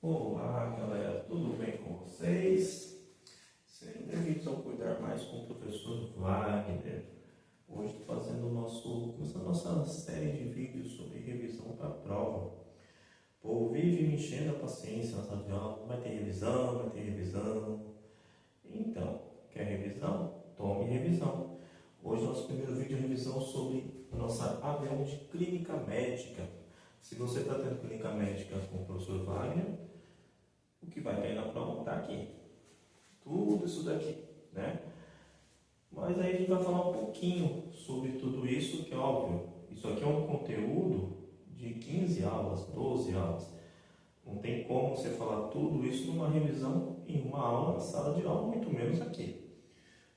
Olá galera, tudo bem com vocês? Sejam bem-vindos ao Cuidar Mais com o professor Wagner. Hoje estou começando a nossa série de vídeos sobre revisão para a prova. O povo vive me enchendo a paciência na sala de aula, vai ter revisão. Então, quer revisão? Tome revisão. Hoje nosso primeiro vídeo é revisão sobre a nossa AV1 de Clínica Médica. Se você está tendo Clínica Médica com o professor Wagner, o que vai cair na prova está aqui. Tudo isso daqui, né? Mas aí a gente vai falar um pouquinho sobre tudo isso, que é óbvio. Isso aqui é um conteúdo de 15 aulas, 12 aulas. Não tem como você falar tudo isso numa revisão em uma aula na sala de aula, muito menos aqui.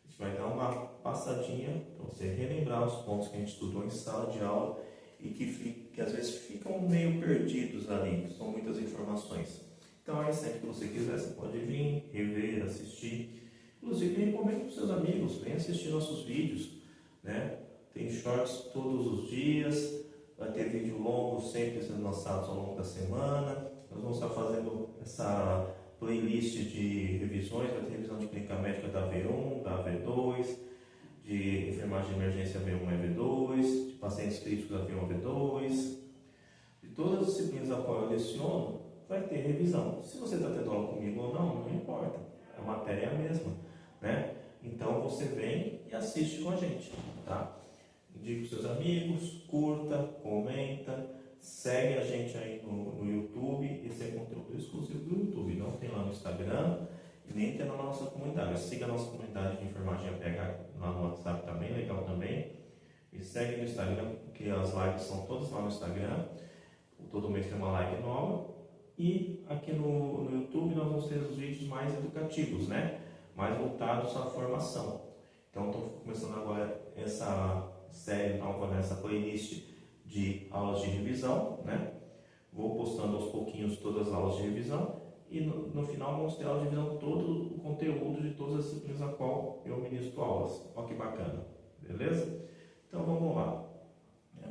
A gente vai dar uma passadinha para você relembrar os pontos que a gente estudou em sala de aula e que às vezes ficam meio perdidos ali, são muitas informações. Então aí sempre que você quiser, você pode vir, rever, assistir. Inclusive recomendo para os seus amigos, venham assistir nossos vídeos, né? Tem shorts todos os dias, vai ter vídeo longo sempre sendo lançados ao longo da semana. Nós vamos estar fazendo essa playlist de revisões, vai ter revisão de clínica médica da V1, da V2, de enfermagem de emergência V1 e V2, de pacientes críticos da V1 e V2. De todas as disciplinas a qual eu leciono, vai ter revisão. Se você está tendo aula comigo ou não, não importa. A matéria é a mesma, né? Então você vem e assiste com a gente, tá? Indique os seus amigos, curta, comenta, segue a gente aí no YouTube. Esse é conteúdo exclusivo do YouTube, não tem lá no Instagram e nem tem na nossa comunidade. Siga a nossa comunidade de enfermagem APH lá no WhatsApp também, legal também. E segue no Instagram, porque as lives são todas lá no Instagram. Todo mês tem uma live nova. E aqui no YouTube nós vamos ter os vídeos mais educativos, né? Mais voltados à formação. Então estou começando agora essa série nova, nessa playlist de aulas de revisão, né? Vou postando aos pouquinhos todas as aulas de revisão e no final vamos ter aula de revisão todo o conteúdo de todas as disciplinas a qual eu ministro aulas. Olha que bacana, beleza? Então vamos lá.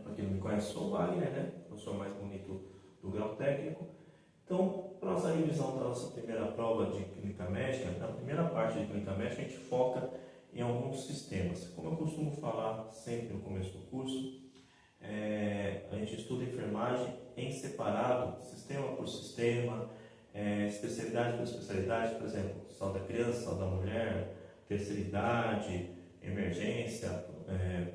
Para quem não me conhece, sou o Wagner, né? Eu sou o mais bonito do grau técnico. Então, para a nossa revisão da nossa primeira prova de clínica médica, na primeira parte de clínica médica a gente foca em alguns sistemas. Como eu costumo falar sempre no começo do curso, a gente estuda enfermagem em separado, sistema por sistema, especialidade por especialidade, por exemplo, saúde da criança, saúde da mulher, terceira idade, emergência,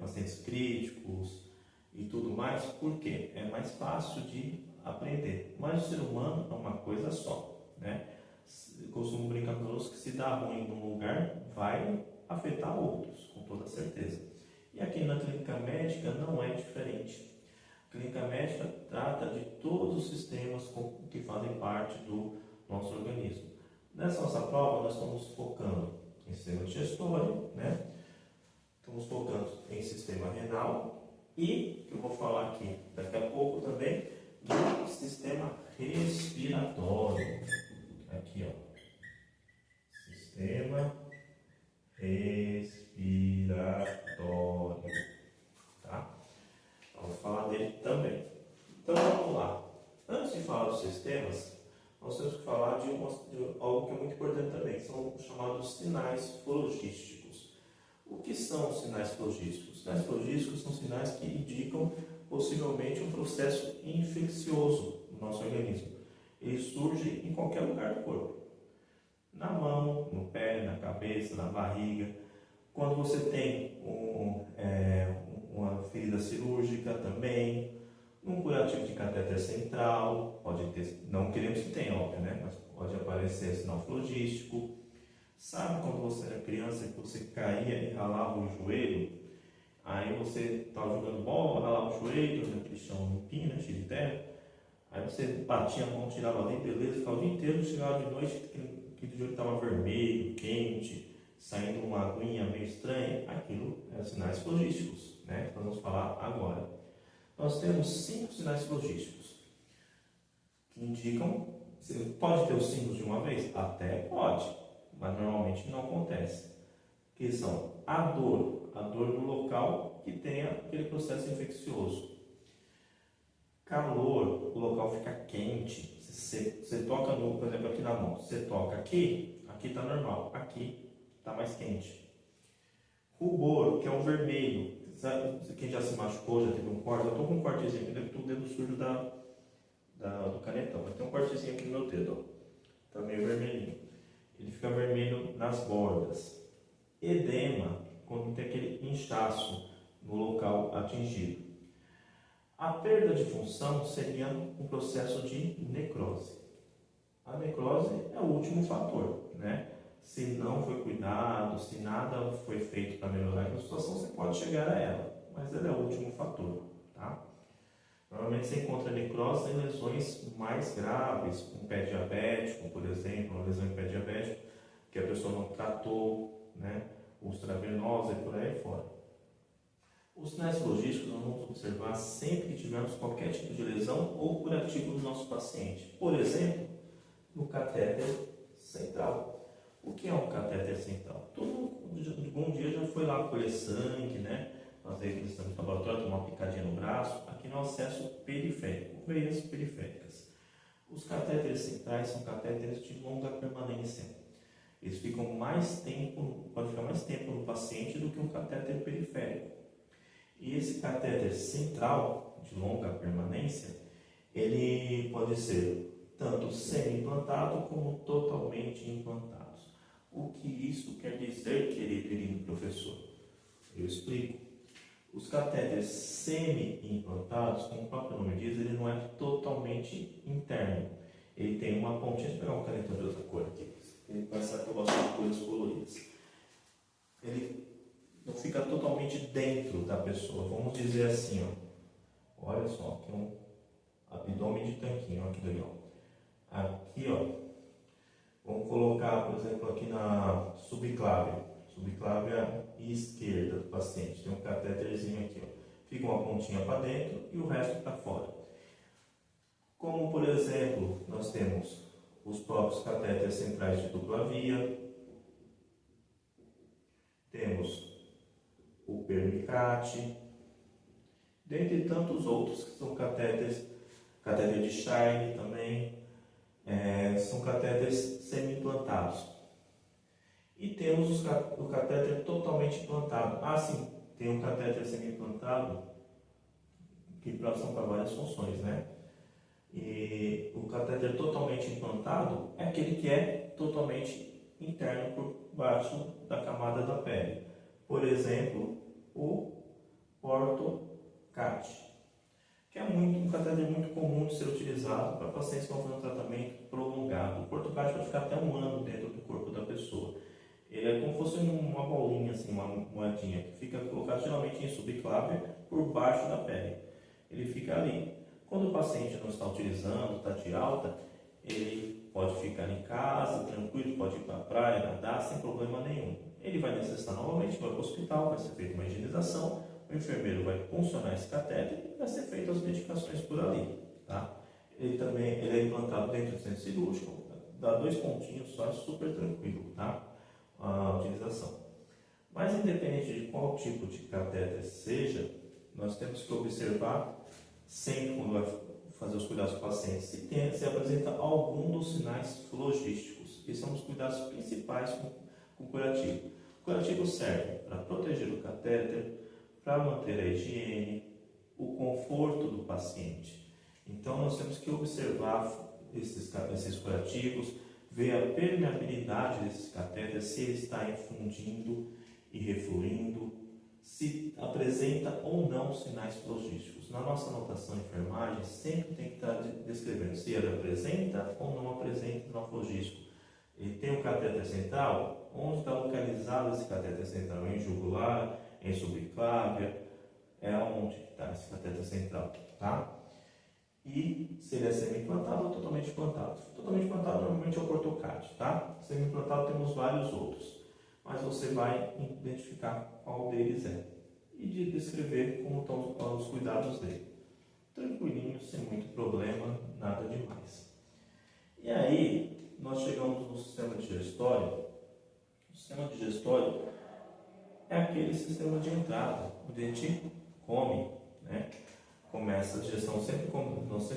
pacientes críticos e tudo mais, porque é mais fácil de aprender. Mas o ser humano é uma coisa só, né? Eu costumo brincar com os outros que se dá ruim num lugar, vai afetar outros, com toda certeza. E aqui na clínica médica não é diferente. A clínica médica trata de todos os sistemas que fazem parte do nosso organismo. Nessa nossa prova nós estamos focando em sistema digestório, né? Estamos focando em sistema renal e, que eu vou falar aqui daqui a pouco também, do sistema respiratório. Aqui, ó. Sistema respiratório. Tá? Vamos falar dele também. Então vamos lá. Antes de falar dos sistemas, nós temos que falar de algo que é muito importante também, que são os chamados sinais flogísticos. O que são os sinais flogísticos? Os sinais flogísticos são sinais que indicam possivelmente um processo infeccioso no nosso organismo. Ele surge em qualquer lugar do corpo. Na mão, no pé, na cabeça, na barriga. Quando você tem uma ferida cirúrgica também, um curativo de catéter central, pode ter, não queremos que tenha, óbvio, né? Mas pode aparecer sinal flogístico. Sabe quando você era criança que você caía e ralava o joelho? Aí você estava jogando bola, ralava o joelho, naquele chão limpinho, né, cheio de terra. Aí você batia a mão, tirava ali, beleza, ficava o dia inteiro, chegava de noite, aquele joelho estava vermelho, quente, saindo uma aguinha meio estranha. Aquilo é sinais flogísticos, né, que nós vamos falar agora. Nós temos 5 sinais flogísticos que indicam, você pode ter os 5 de uma vez? Até pode, mas normalmente não acontece. Que são a dor no local que tenha aquele processo infeccioso. Calor, o local fica quente, você Você toca, no, por exemplo, aqui na mão. Você toca aqui está normal. Aqui está mais quente. Rubor, que é o vermelho. Sabe, quem já se machucou, já teve um corte. Eu estou com um cortezinho aqui, deve ter um dedo sujo do canetão. Mas tem um cortezinho aqui no meu dedo. Está meio vermelhinho. Ele fica vermelho nas bordas. Edema, quando tem aquele inchaço no local atingido. A perda de função seria um processo de necrose. A necrose é o último fator, né? Se não foi cuidado, se nada foi feito para melhorar a situação, você pode chegar a ela, mas ela é o último fator, tá? Normalmente você encontra necrose em lesões mais graves, um pé diabético, por exemplo, uma lesão em pé diabético, que a pessoa não tratou, né? Úlcera venosa e por aí fora. Os sinais logísticos nós vamos observar sempre que tivermos qualquer tipo de lesão ou curativo no nosso paciente. Por exemplo, no catéter central. O que é um catéter central? Todo bom dia já foi lá colher sangue, né? Fazer aquele exame de laboratório, tomar uma picadinha no braço. Aqui no acesso periférico, veias periféricas. Os catéteres centrais são catéteres de longa permanência. Eles ficam mais tempo, pode ficar mais tempo no paciente do que um catéter periférico. E esse catéter central, de longa permanência, ele pode ser tanto semi-implantado como totalmente implantado. O que isso quer dizer, querido professor? Eu explico. Os catéteres semi-implantados, como o próprio nome diz, ele não é totalmente interno. Ele tem uma pontinha, deixa eu pegar um canetão de outra cor aqui. Ele vai saber que eu gosto de cores coloridas. Ele não fica totalmente dentro da pessoa. Vamos dizer assim, ó. Olha só, aqui é um abdômen de tanquinho, olha que legal. Aqui, ó, vamos colocar, por exemplo, aqui na subclávia esquerda do paciente. Tem um catéterzinho aqui, ó. Fica uma pontinha para dentro e o resto para fora. Como, por exemplo, nós temos os próprios catéteres centrais de dupla via, temos o permicate, dentre tantos outros que são catéter de Shine também, são catéteres semi-implantados. E temos o catéter totalmente implantado. Sim, tem um catéter semi-implantado que são para várias funções, né? E o catéter totalmente implantado é aquele que é totalmente interno por baixo da camada da pele. Por exemplo, o PortoCat, que é um catéter muito comum de ser utilizado para pacientes que vão fazer um tratamento prolongado. O PortoCat pode ficar até um ano dentro do corpo da pessoa. Ele é como se fosse uma bolinha, assim, uma moedinha, que fica colocado geralmente em subclávia por baixo da pele. Ele fica ali. Quando o paciente não está utilizando, está de alta, ele pode ficar em casa, tranquilo, pode ir para a praia, nadar, sem problema nenhum. Ele vai necessitar novamente, vai para o hospital, vai ser feita uma higienização, o enfermeiro vai funcionar esse catéter e vai ser feitas as medicações por ali. Tá? Ele é implantado dentro do centro cirúrgico, dá 2 pontinhos só, é super tranquilo, tá? A utilização. Mas independente de qual tipo de catéter seja, nós temos que observar sempre quando vai fazer os cuidados do paciente se apresenta algum dos sinais logísticos, que são os cuidados principais com o curativo. O curativo serve para proteger o catéter, para manter a higiene, o conforto do paciente. Então nós temos que observar esses curativos, ver a permeabilidade desses catéteres, se ele está infundindo e refluindo, se apresenta ou não sinais logísticos. Na nossa anotação de enfermagem, sempre tem que estar descrevendo se ele apresenta ou não apresenta sinal logístico. Ele tem um catéter central, onde está localizado esse catéter central? Em jugular, em subclávia, é onde está esse catéter central, tá? E se ele é semi-implantado ou totalmente implantado. Totalmente implantado normalmente é o PortoCat, tá? Semi-implantado temos vários outros, mas você vai identificar qual deles é e de descrever como estão os cuidados dele. Tranquilinho, sem muito problema, nada demais. E aí, nós chegamos no sistema digestório. O sistema digestório é aquele sistema de entrada, onde a gente come, né? Começa a digestão, nós sempre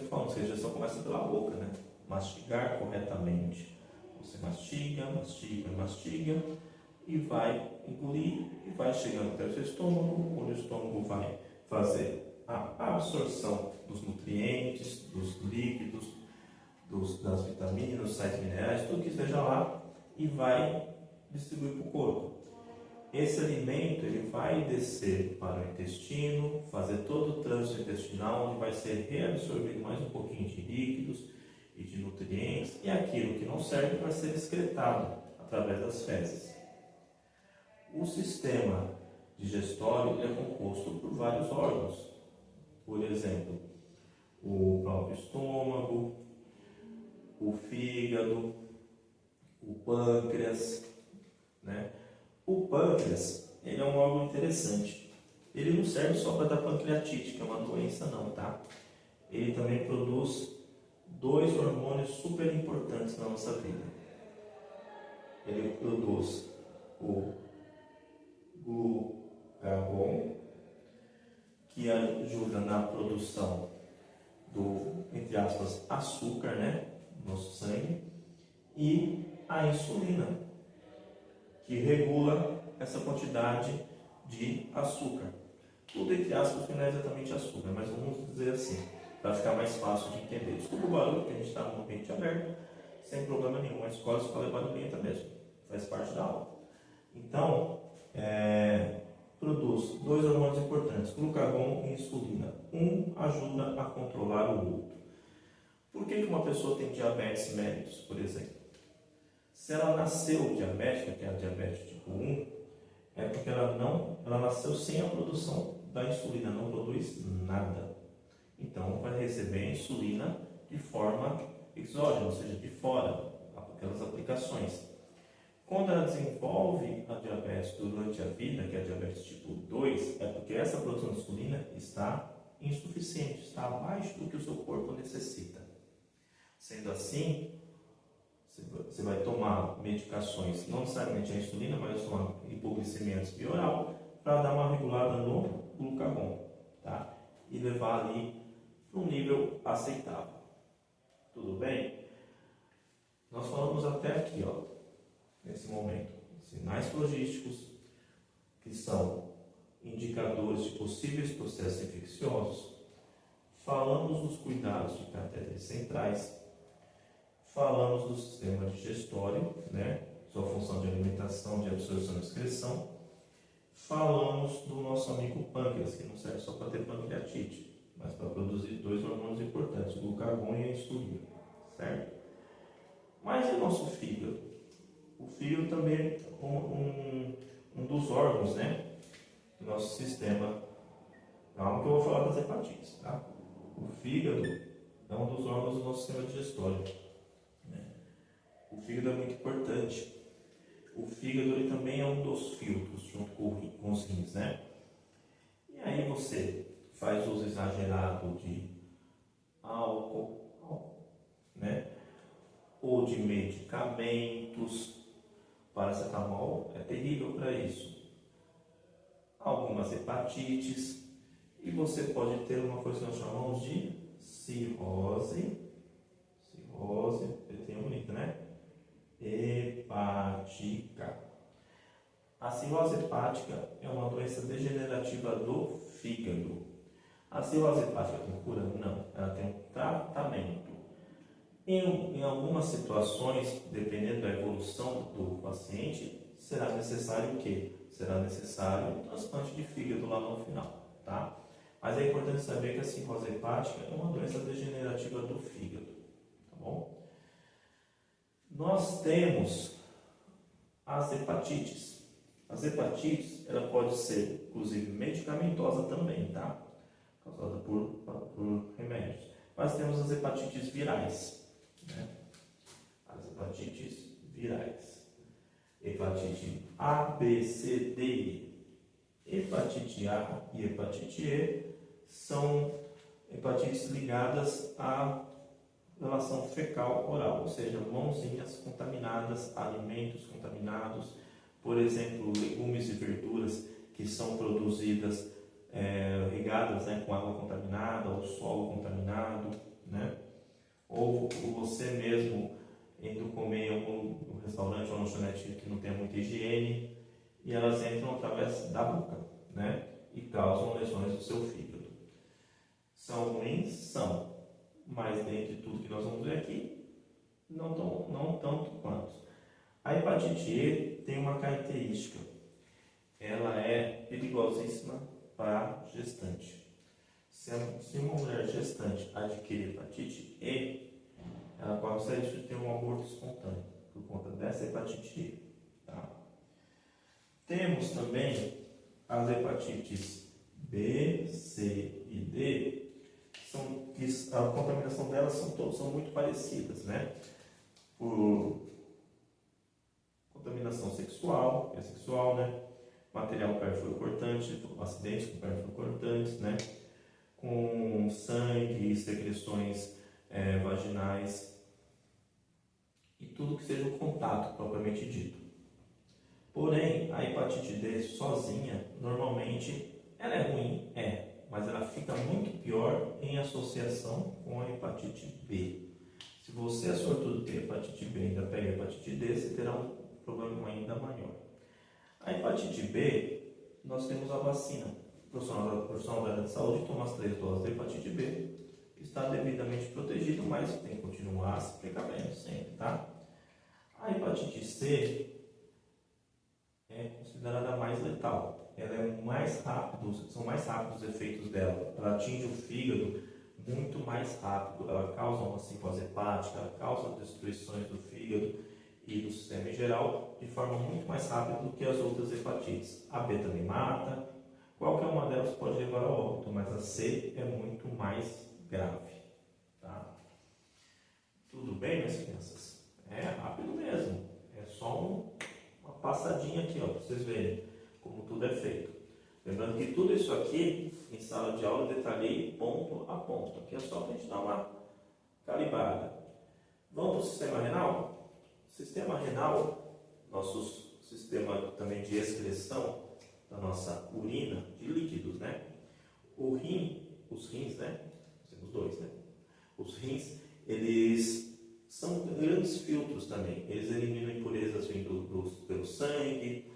falamos que a digestão começa pela boca, né? mastigar corretamente. Você mastiga, mastiga, mastiga e vai engolir e vai chegando até o seu estômago, onde o estômago vai fazer a absorção dos nutrientes, dos líquidos, das vitaminas, sais minerais, tudo que esteja lá e vai distribuir para o corpo. Esse alimento ele vai descer para o intestino, fazer todo o trânsito intestinal, onde vai ser reabsorvido mais um pouquinho de líquidos e de nutrientes, e aquilo que não serve vai ser excretado através das fezes. O sistema digestório é composto por vários órgãos, por exemplo, o próprio estômago, o fígado, o pâncreas, né? O pâncreas, ele é um órgão interessante. Ele não serve só para dar pancreatite, que é uma doença não, tá? Ele também produz 2 hormônios super importantes na nossa vida. Ele produz o glucagon, que ajuda na produção do, entre aspas, açúcar, né, no nosso sangue, e a insulina, que regula essa quantidade de açúcar. Tudo entre aspas que não é exatamente açúcar, mas vamos dizer assim, para ficar mais fácil de entender. Desculpa o barulho, porque a gente está no ambiente aberto, sem problema nenhum. A escola é barulhenta mesmo, faz parte da aula. Então, produz 2 hormônios importantes, glucagon e insulina. Um ajuda a controlar o outro. Por que uma pessoa tem diabetes mellitus, por exemplo? Se ela nasceu diabética, que é a diabetes tipo 1, é porque ela nasceu sem a produção da insulina, não produz nada. Então, vai receber a insulina de forma exógena, ou seja, de fora, aquelas aplicações. Quando ela desenvolve a diabetes durante a vida, que é a diabetes tipo 2, é porque essa produção de insulina está insuficiente, está abaixo do que o seu corpo necessita. Sendo assim, você vai tomar medicações, não necessariamente a insulina, mas tomar hipoglicemiantes via oral, para dar uma regulada no glucagon, tá? E levar ali para um nível aceitável. Tudo bem? Nós falamos até aqui, ó, nesse momento, sinais logísticos, que são indicadores de possíveis processos infecciosos. Falamos dos cuidados de catéteres centrais. Falamos do sistema digestório, né? Sua função de alimentação, de absorção e excreção. Falamos do nosso amigo pâncreas, que não serve só para ter pancreatite, mas para produzir 2 hormônios importantes, o glucagon e a insulina, certo? Mas e o nosso fígado? O fígado também é um dos órgãos, né, do nosso sistema. Calma que eu vou falar das hepatites, tá? O fígado é um dos órgãos do nosso sistema digestório. O fígado é muito importante. O fígado ele também é um dos filtros, junto com os rins, né? E aí você faz uso exagerado de álcool, né? Ou de medicamentos. Paracetamol é terrível para isso. Algumas hepatites. E você pode ter uma coisa que nós chamamos de cirrose. Ele tem bonito, né? Hepática. A cirrose hepática é uma doença degenerativa do fígado. A cirrose hepática tem cura? Não. Ela tem um tratamento. Em algumas situações, dependendo da evolução do paciente, será necessário o quê? Será necessário um transplante de fígado lá no final, tá? Mas é importante saber que a cirrose hepática é uma doença degenerativa do fígado, tá bom? Nós temos as hepatites. As hepatites, ela pode ser, inclusive, medicamentosa também, tá? Causada por remédios. Mas temos as hepatites virais. Né? As hepatites virais. Hepatite A, B, C, D, E. Hepatite A e hepatite E são hepatites ligadas à relação fecal-oral, ou seja, mãozinhas contaminadas, alimentos contaminados, por exemplo, legumes e verduras que são produzidas, regadas, né, com água contaminada ou solo contaminado, né? ou você mesmo indo comer em algum restaurante ou lanchonete que não tenha muita higiene, e elas entram através da boca, né? E causam lesões do seu fígado. São ruins? São, mas dentre tudo que nós vamos ver aqui, não tanto quanto. A hepatite E tem uma característica, ela é perigosíssima para gestante. Se uma mulher gestante adquirir hepatite E, ela corre o sério risco de ter um aborto espontâneo por conta dessa hepatite E. Tá? Temos também as hepatites B, C e D, que a contaminação delas são muito parecidas, né? Por contaminação sexual, é sexual, né? Material perfluorocortante, acidentes com perfluorocortantes, né? Com sangue, secreções vaginais e tudo que seja o contato propriamente dito. Porém, a hepatite D sozinha, normalmente, ela é ruim, mas ela fica muito pior em associação com a hepatite B. Se você é sortudo ter hepatite B e ainda pega hepatite D, você terá um problema ainda maior. A hepatite B, nós temos a vacina. O profissional da área de saúde toma as 3 doses da hepatite B, está devidamente protegido, mas tem que continuar se precavendo sempre, tá? A hepatite C é considerada mais letal. Ela é mais rápido, são mais rápidos os efeitos dela. Ela atinge o fígado muito mais rápido. Ela causa uma ciclose hepática, ela causa destruições do fígado e do sistema em geral de forma muito mais rápida do que as outras hepatites. A B também mata. Qualquer uma delas pode levar ao óbito, mas a C é muito mais grave. Tá? Tudo bem, minhas crianças? É rápido mesmo. É só uma passadinha aqui, para vocês verem como tudo é feito. Lembrando que tudo isso aqui, em sala de aula, eu detalhei ponto a ponto. Aqui é só para a gente dar uma calibrada. Vamos para o sistema renal? Sistema renal, nosso sistema também de excreção da nossa urina, de líquidos, né? Os rins, né? Temos 2, né? Os rins, eles são grandes filtros também. Eles eliminam impurezas vindo pelo sangue.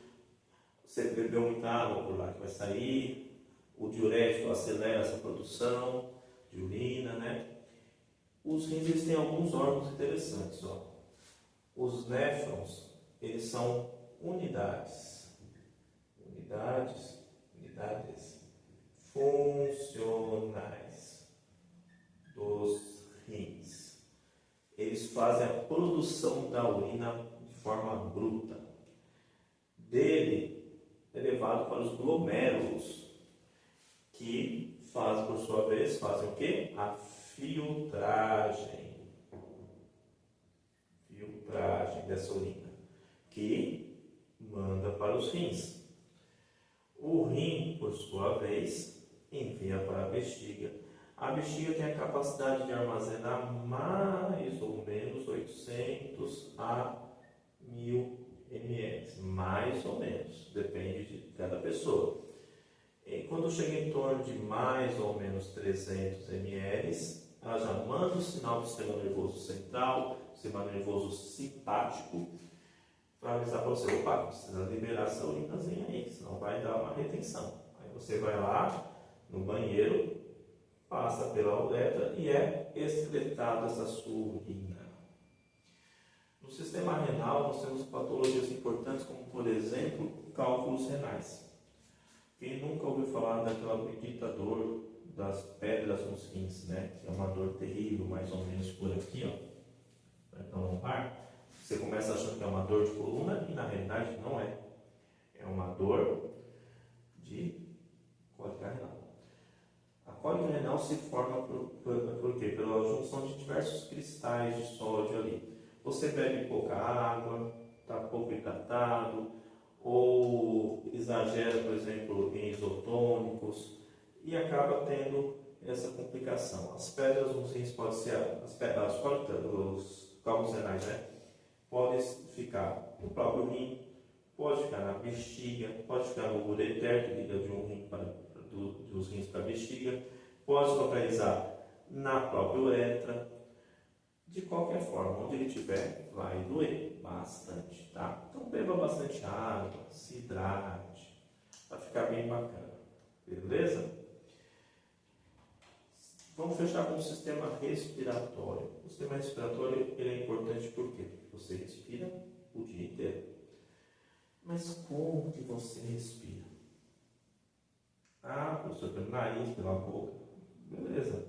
Você bebeu muita água por lá que vai sair. O diurético acelera essa produção de urina, né? Os rins, eles têm alguns órgãos interessantes, ó. Os néfrons, eles são unidades funcionais dos rins. Eles fazem a produção da urina de forma bruta. Dele é levado para os glomérulos, que fazem, por sua vez, fazem o quê? A filtragem dessa urina, que manda para os rins. O rim, por sua vez, envia para a bexiga. A bexiga tem a capacidade de armazenar mais ou menos 800 a 1000 ml, mais ou menos, depende de cada pessoa. E quando chega em torno de mais ou menos 300 ml, ela já manda o sinal do sistema nervoso central, sistema nervoso simpático, para avisar para você: opa, precisa liberar essa urinazinha aí, senão vai dar uma retenção. Aí você vai lá no banheiro, passa pela uretra e é excretada essa sua urina. No sistema renal, nós temos patologias importantes, como, por exemplo, cálculos renais. Quem nunca ouviu falar daquela bendita dor das pedras nos rins, né? Que é uma dor terrível, mais ou menos por aqui, ó, perto da lombar. Você começa achando que é uma dor de coluna e, na realidade, não é. É uma dor de cólica renal. A cólica renal se forma por quê? Pela junção de diversos cristais de sódio ali. Você bebe pouca água, está pouco hidratado, ou exagera, por exemplo, em isotônicos, e acaba tendo essa complicação. As pedras nos rins podem ser, os cálculos renais, né? Podem ficar no próprio rim, pode ficar na bexiga, pode ficar no ureter, que liga de um rim dos rins para a bexiga, pode se localizar na própria uretra, De qualquer forma, onde ele estiver, vai doer bastante, tá? Então beba bastante água, se hidrate, para ficar bem bacana, beleza? Vamos fechar com o sistema respiratório. O sistema respiratório ele é importante porque você respira o dia inteiro. Mas como que você respira? Ah, professor, pelo nariz, pela boca. Beleza.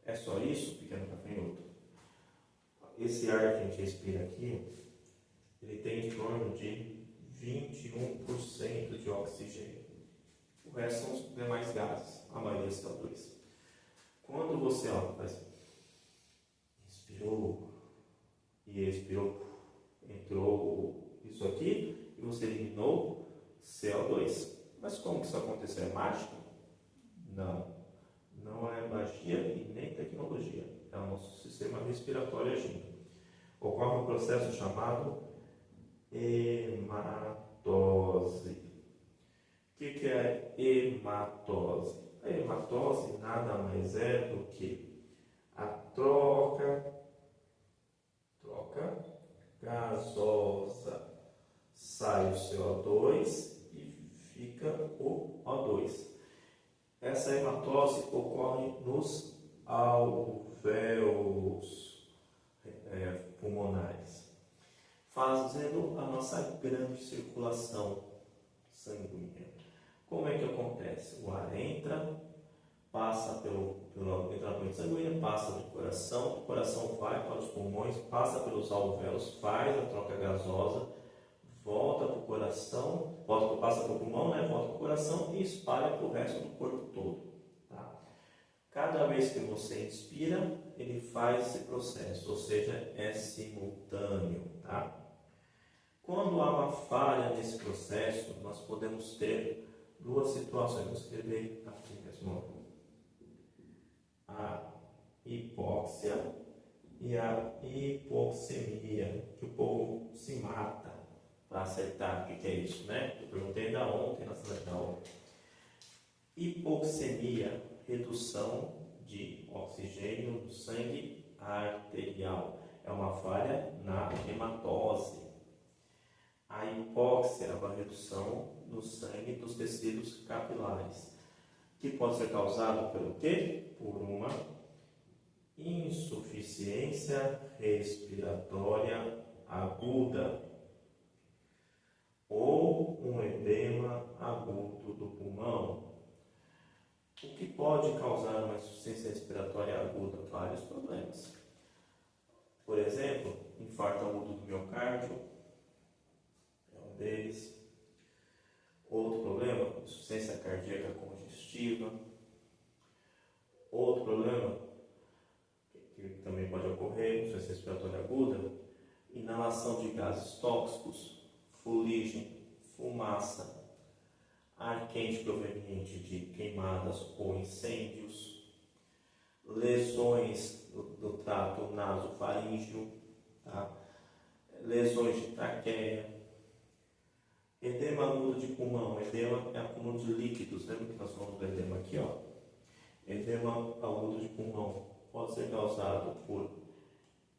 É só isso, pequeno gafanhoto? Esse ar que a gente respira aqui, ele tem em torno de 21% de oxigênio. O resto são os demais gases, a maioria é CO2. Quando você faz, inspirou e expirou, entrou isso aqui e você eliminou CO2. Mas como que isso aconteceu? É mágica? Não. Não é magia e nem tecnologia. É o nosso sistema respiratório agindo. Ocorre um processo chamado hematose. O que é hematose? A hematose nada mais é do que a troca gasosa. Sai o CO2 e fica o O2. Essa hematose ocorre nos alvéolos pulmonares, fazendo a nossa grande circulação sanguínea. Como é que acontece? O ar entra, passa entra na corrente sanguínea, passa do coração, o coração vai para os pulmões, passa pelos alvéolos, faz a troca gasosa, volta para o coração, passa para o pulmão, volta para o coração e espalha para o resto do corpo todo. Tá? Cada vez que você inspira, ele faz esse processo, ou seja, é simultâneo. Tá? Quando há uma falha nesse processo, nós podemos ter duas situações. Vou escrever aqui mesmo. A hipóxia e a hipoxemia, que o povo se mata para acertar o que é isso, né? Eu perguntei ainda ontem na sala de aula. Hipoxemia, redução de oxigênio no sangue arterial. É uma falha na hematose. A hipóxia é uma redução no sangue dos tecidos capilares, que pode ser causado pelo quê? Por uma insuficiência respiratória aguda ou um edema agudo do pulmão. O que pode causar uma insuficiência respiratória aguda? Vários problemas. Por exemplo, infarto agudo do miocárdio é um deles. Outro problema, insuficiência cardíaca congestiva. Outro problema, que também pode ocorrer, insuficiência respiratória aguda, inalação de gases tóxicos, fuligem, fumaça, ar quente proveniente de queimadas ou incêndios, lesões do trato nasofaríngeo, tá? Lesões de traqueia, edema agudo de pulmão. Edema é acúmulo de líquidos. Lembra que nós falamos do edema aqui? Edema agudo de pulmão pode ser causado por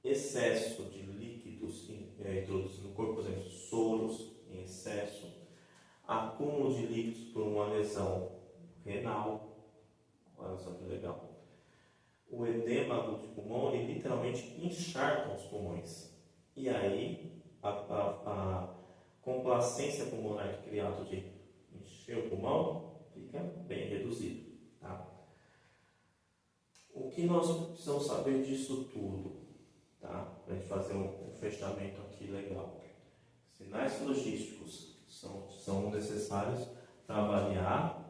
excesso de líquidos introduzidos no corpo, por exemplo, soros em excesso, acúmulo de líquidos por uma lesão renal. Olha só que legal. O edema agudo de pulmão, ele literalmente encharca os pulmões. E aí, a complacência pulmonar, aquele ato de encher o pulmão, fica bem reduzido. Tá? O que nós precisamos saber disso tudo? Tá? Para a gente fazer um fechamento aqui legal. Sinais logísticos são necessários para avaliar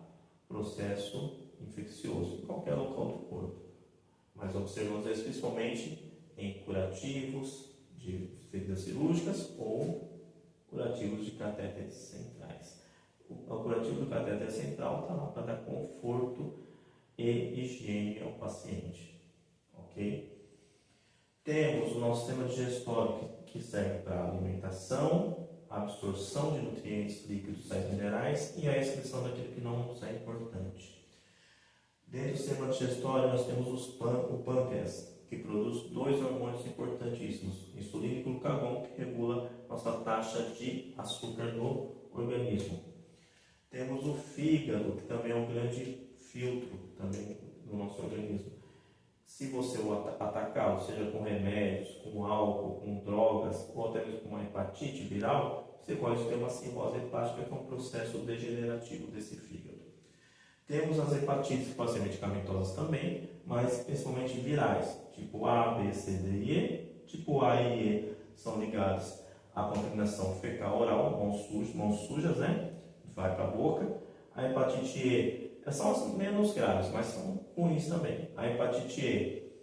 processo infeccioso em qualquer local do corpo. Mas observamos isso principalmente em curativos de feridas cirúrgicas ou curativos de catéteres centrais. O curativo do catéter central está lá para dar conforto e higiene ao paciente. Ok? Temos o nosso sistema digestório que serve para alimentação, absorção de nutrientes líquidos, sais minerais e a excreção daquilo que não nos é importante. Dentro do sistema digestório nós temos o pâncreas, que produz dois hormônios importantíssimos, insulina e glucagon, que regula nossa taxa de açúcar no organismo. Temos o fígado, que também é um grande filtro também no nosso organismo. Se você o atacar, seja com remédios, com álcool, com drogas, ou até mesmo com uma hepatite viral, você pode ter uma cirrose hepática, que é um processo degenerativo desse fígado. Temos as hepatites que podem ser medicamentosas também, mas principalmente virais, tipo A, B, C, D e E. Tipo A e E são ligados à contaminação fecal oral, mãos sujas, né? Vai para a boca. A hepatite E, elas são as menos graves, mas são ruins também. A hepatite E,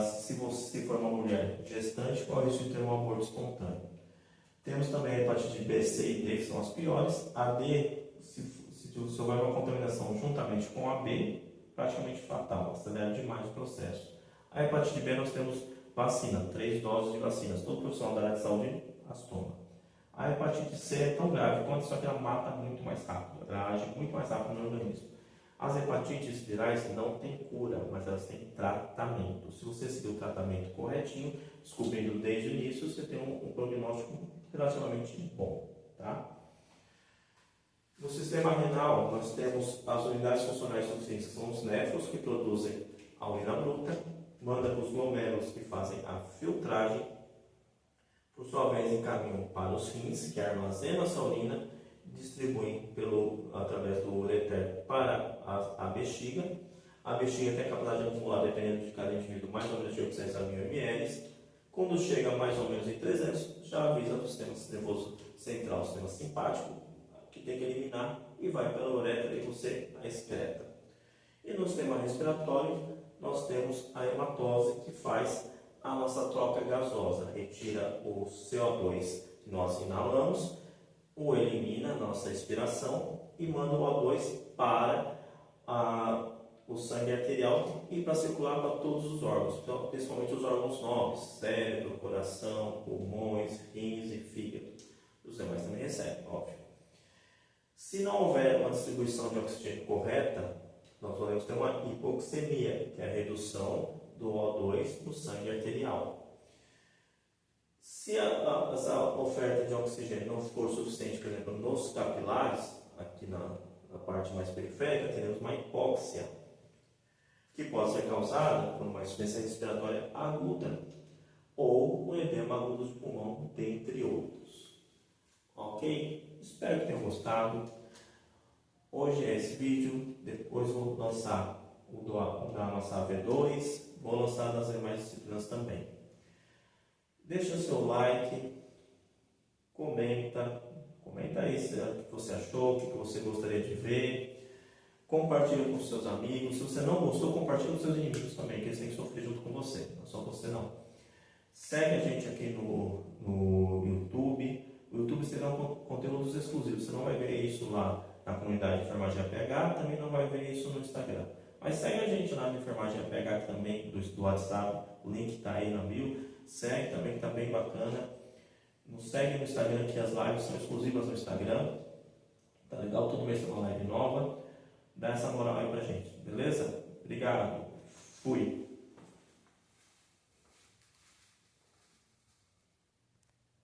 se você for uma mulher gestante, corre o risco de ter um aborto espontâneo. Temos também a hepatite B, C e D, que são as piores. A D, se houver uma contaminação juntamente com a B, praticamente fatal, acelera demais o processo. A hepatite B, nós temos vacina, 3 doses de vacinas. Todo profissional da área de saúde as toma. A hepatite C é tão grave quanto, só que ela mata muito mais rápido, ela age muito mais rápido no organismo. As hepatites virais não têm cura, mas elas têm tratamento. Se você seguir o tratamento corretinho, descobrindo desde o início, você tem um prognóstico relativamente bom, tá? No sistema renal, nós temos as unidades funcionais suficientes, que são os néfros, que produzem a urina bruta, manda para os glomérulos, que fazem a filtragem, por sua vez encaminham para os rins, que armazenam essa urina, e distribuem através do ureter para a bexiga. A bexiga tem a capacidade de acumular, dependendo de cada indivíduo, mais ou menos de 800 a 1000 ml. Quando chega mais ou menos em 300, já avisa do sistema nervoso central, o sistema simpático, que tem que eliminar, e vai pela uretra e você a excreta. E no sistema respiratório, nós temos a hematose, que faz a nossa troca gasosa, retira o CO2 que nós inalamos, o elimina na nossa expiração e manda o O2 para o sangue arterial e para circular para todos os órgãos, principalmente os órgãos nobres, cérebro, coração, pulmões, rins e fígado. Os demais também recebem, óbvio. Se não houver uma distribuição de oxigênio correta, nós podemos ter uma hipoxemia, que é a redução do O2 no sangue arterial. Se essa oferta de oxigênio não for suficiente, por exemplo, nos capilares, aqui na parte mais periférica, teremos uma hipóxia, que pode ser causada por uma insuficiência respiratória aguda ou um edema agudo de pulmão, dentre outros. Ok? Espero que tenham gostado. Hoje é esse vídeo, depois vou lançar o da nossa AV2, vou lançar das demais disciplinas também. Deixa o seu like, comenta aí o que você achou, o que você gostaria de ver, compartilha com seus amigos. Se você não gostou, compartilha com seus inimigos também, que eles têm que sofrer junto com você, não é só você não. Segue a gente aqui no YouTube. O YouTube será conteúdos exclusivos, você não vai ver isso lá na comunidade de Enfermagem APH, também não vai ver isso no Instagram. Mas segue a gente lá na Enfermagem APH também, do WhatsApp, o link está aí na bio. Segue também, que está bem bacana. Nos segue no Instagram, que as lives são exclusivas no Instagram. Tá legal? Todo mês tem uma live nova. Dá essa moral aí pra gente, beleza? Obrigado. Fui.